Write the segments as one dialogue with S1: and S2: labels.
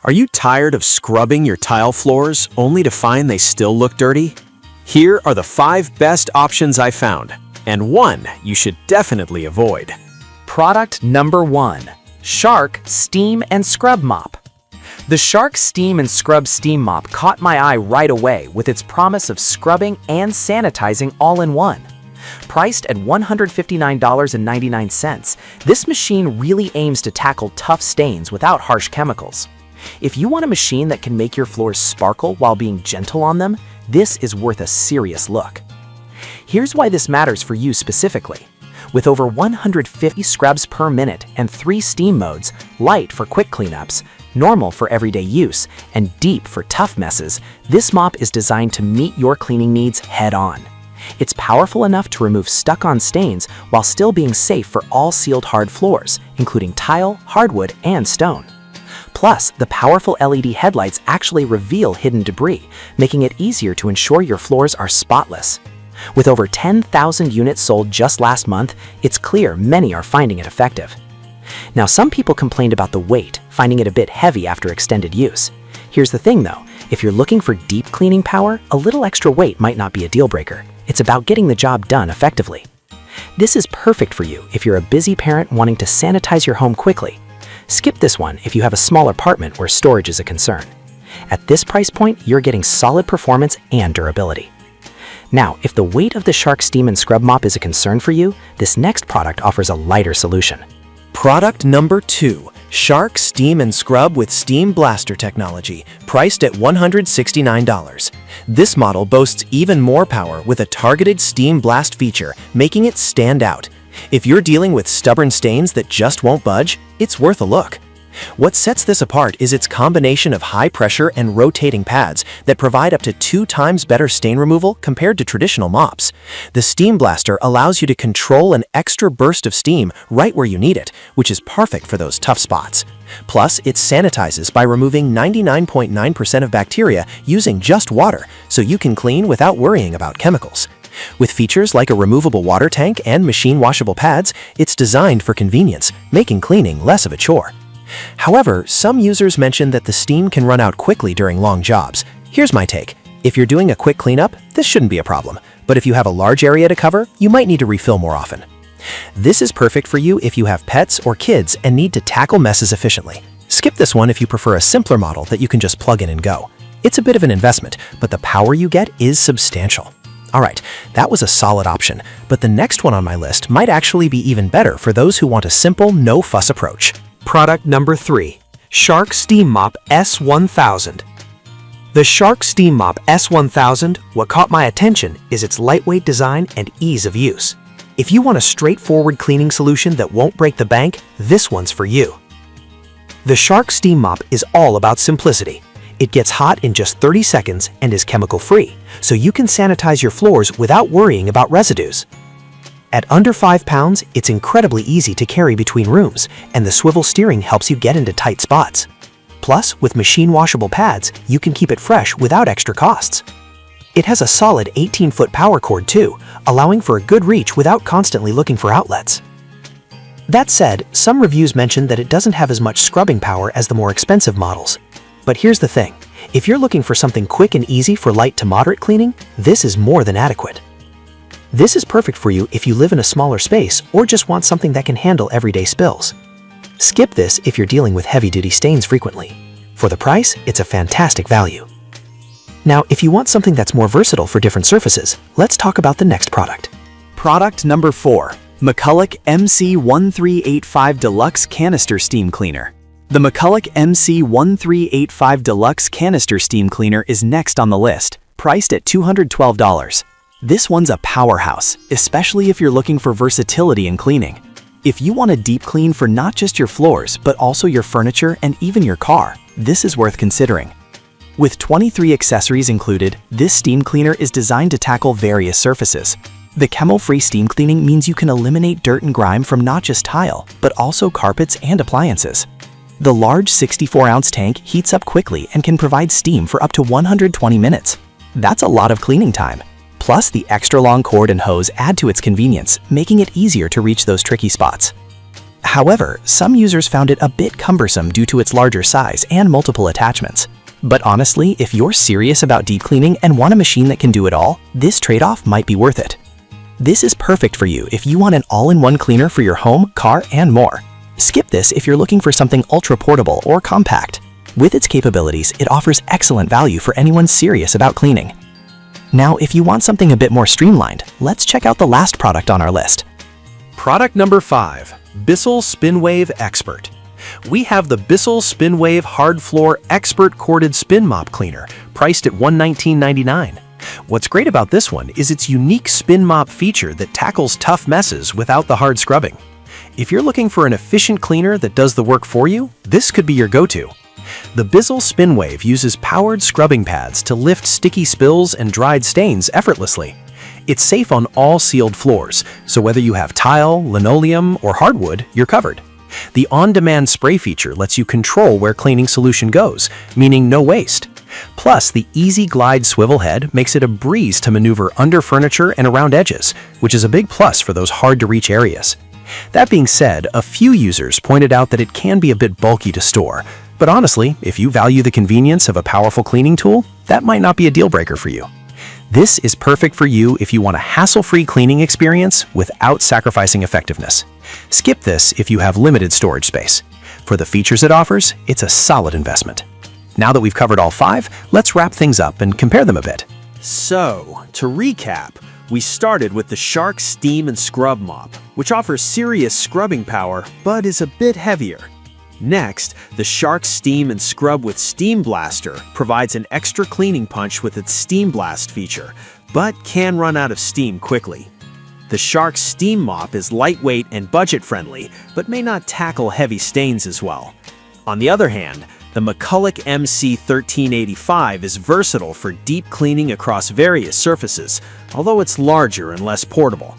S1: Are you tired of scrubbing your tile floors only to find they still look dirty? Here are the 5 best options I found, and one you should definitely avoid.
S2: Product number 1. Shark Steam and Scrub Mop. The Shark Steam and Scrub Steam Mop caught my eye right away with its promise of scrubbing and sanitizing all in one. Priced at $159.99, this machine really aims to tackle tough stains without harsh chemicals. If you want a machine that can make your floors sparkle while being gentle on them, this is worth a serious look. Here's why this matters for you specifically. With over 150 scrubs per minute and 3 steam modes, light for quick cleanups, normal for everyday use, and deep for tough messes, this mop is designed to meet your cleaning needs head-on. It's powerful enough to remove stuck-on stains while still being safe for all sealed hard floors, including tile, hardwood, and stone. Plus, the powerful LED headlights actually reveal hidden debris, making it easier to ensure your floors are spotless. With over 10,000 units sold just last month, it's clear many are finding it effective. Now, some people complained about the weight, finding it a bit heavy after extended use. Here's the thing though, if you're looking for deep cleaning power, a little extra weight might not be a deal breaker. It's about getting the job done effectively. This is perfect for you if you're a busy parent wanting to sanitize your home quickly. Skip this one if you have a small apartment where storage is a concern. At this price point, you're getting solid performance and durability. Now, if the weight of the Shark Steam and Scrub Mop is a concern for you, this next product offers a lighter solution.
S1: Product number 2. Shark Steam and Scrub with Steam Blaster technology, priced at $169. This model boasts even more power with a targeted steam blast feature, making it stand out. If you're dealing with stubborn stains that just won't budge, it's worth a look. What sets this apart is its combination of high pressure and rotating pads that provide up to 2 times better stain removal compared to traditional mops. The Steam Blaster allows you to control an extra burst of steam right where you need it, which is perfect for those tough spots. Plus, it sanitizes by removing 99.9% of bacteria using just water, so you can clean without worrying about chemicals. With features like a removable water tank and machine washable pads, it's designed for convenience, making cleaning less of a chore. However, some users mention that the steam can run out quickly during long jobs. Here's my take. If you're doing a quick cleanup, this shouldn't be a problem. But if you have a large area to cover, you might need to refill more often. This is perfect for you if you have pets or kids and need to tackle messes efficiently. Skip this one if you prefer a simpler model that you can just plug in and go. It's a bit of an investment, but the power you get is substantial. Alright, that was a solid option, but the next one on my list might actually be even better for those who want a simple, no-fuss approach.
S3: Product number 3. Shark Steam Mop S1000. The Shark Steam Mop S1000, what caught my attention is its lightweight design and ease of use. If you want a straightforward cleaning solution that won't break the bank, this one's for you. The Shark Steam Mop is all about simplicity. It gets hot in just 30 seconds and is chemical-free, so you can sanitize your floors without worrying about residues. At under 5 pounds, it's incredibly easy to carry between rooms, and the swivel steering helps you get into tight spots. Plus, with machine washable pads, you can keep it fresh without extra costs. It has a solid 18-foot power cord too, allowing for a good reach without constantly looking for outlets. That said, some reviews mention that it doesn't have as much scrubbing power as the more expensive models. But here's the thing, if you're looking for something quick and easy for light to moderate cleaning, this is more than adequate. This is perfect for you if you live in a smaller space or just want something that can handle everyday spills. Skip this if you're dealing with heavy-duty stains frequently. For the price, it's a fantastic value. Now, if you want something that's more versatile for different surfaces, let's talk about the next product.
S4: Product number 4. McCulloch MC1385 Deluxe Canister Steam Cleaner. The McCulloch MC1385 Deluxe Canister Steam Cleaner is next on the list, priced at $212. This one's a powerhouse, especially if you're looking for versatility in cleaning. If you want a deep clean for not just your floors, but also your furniture and even your car, this is worth considering. With 23 accessories included, this steam cleaner is designed to tackle various surfaces. The chemical-free steam cleaning means you can eliminate dirt and grime from not just tile, but also carpets and appliances. The large 64-ounce tank heats up quickly and can provide steam for up to 120 minutes. That's a lot of cleaning time. Plus, the extra long cord and hose add to its convenience, making it easier to reach those tricky spots. However, some users found it a bit cumbersome due to its larger size and multiple attachments. But honestly, if you're serious about deep cleaning and want a machine that can do it all, this trade-off might be worth it. This is perfect for you if you want an all-in-one cleaner for your home, car, and more. Skip this if you're looking for something ultra-portable or compact. With its capabilities, it offers excellent value for anyone serious about cleaning. Now, if you want something a bit more streamlined, let's check out the last product on our list.
S1: Product number 5. Bissell Spinwave Expert. We have the Bissell Spinwave Hard Floor Expert Corded Spin Mop Cleaner, priced at $119.99. What's great about this one is its unique spin mop feature that tackles tough messes without the hard scrubbing. If you're looking for an efficient cleaner that does the work for you, this could be your go-to. The Bissell Spinwave uses powered scrubbing pads to lift sticky spills and dried stains effortlessly. It's safe on all sealed floors, so whether you have tile, linoleum, or hardwood, you're covered. The on-demand spray feature lets you control where cleaning solution goes, meaning no waste. Plus, the easy glide swivel head makes it a breeze to maneuver under furniture and around edges, which is a big plus for those hard-to-reach areas. That being said, a few users pointed out that it can be a bit bulky to store, but honestly, if you value the convenience of a powerful cleaning tool, that might not be a deal breaker for you. This is perfect for you if you want a hassle-free cleaning experience without sacrificing effectiveness. Skip this if you have limited storage space. For the features it offers, it's a solid investment. Now that we've covered all 5, let's wrap things up and compare them a bit.
S5: So, to recap, we started with the Shark Steam and Scrub Mop, which offers serious scrubbing power but is a bit heavier. Next, the Shark Steam and Scrub with Steam Blaster provides an extra cleaning punch with its Steam Blast feature, but can run out of steam quickly. The Shark Steam Mop is lightweight and budget-friendly, but may not tackle heavy stains as well. On the other hand, the McCulloch MC1385 is versatile for deep cleaning across various surfaces, although it's larger and less portable.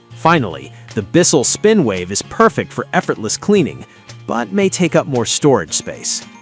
S5: Finally, the Bissell Spinwave is perfect for effortless cleaning, but may take up more storage space.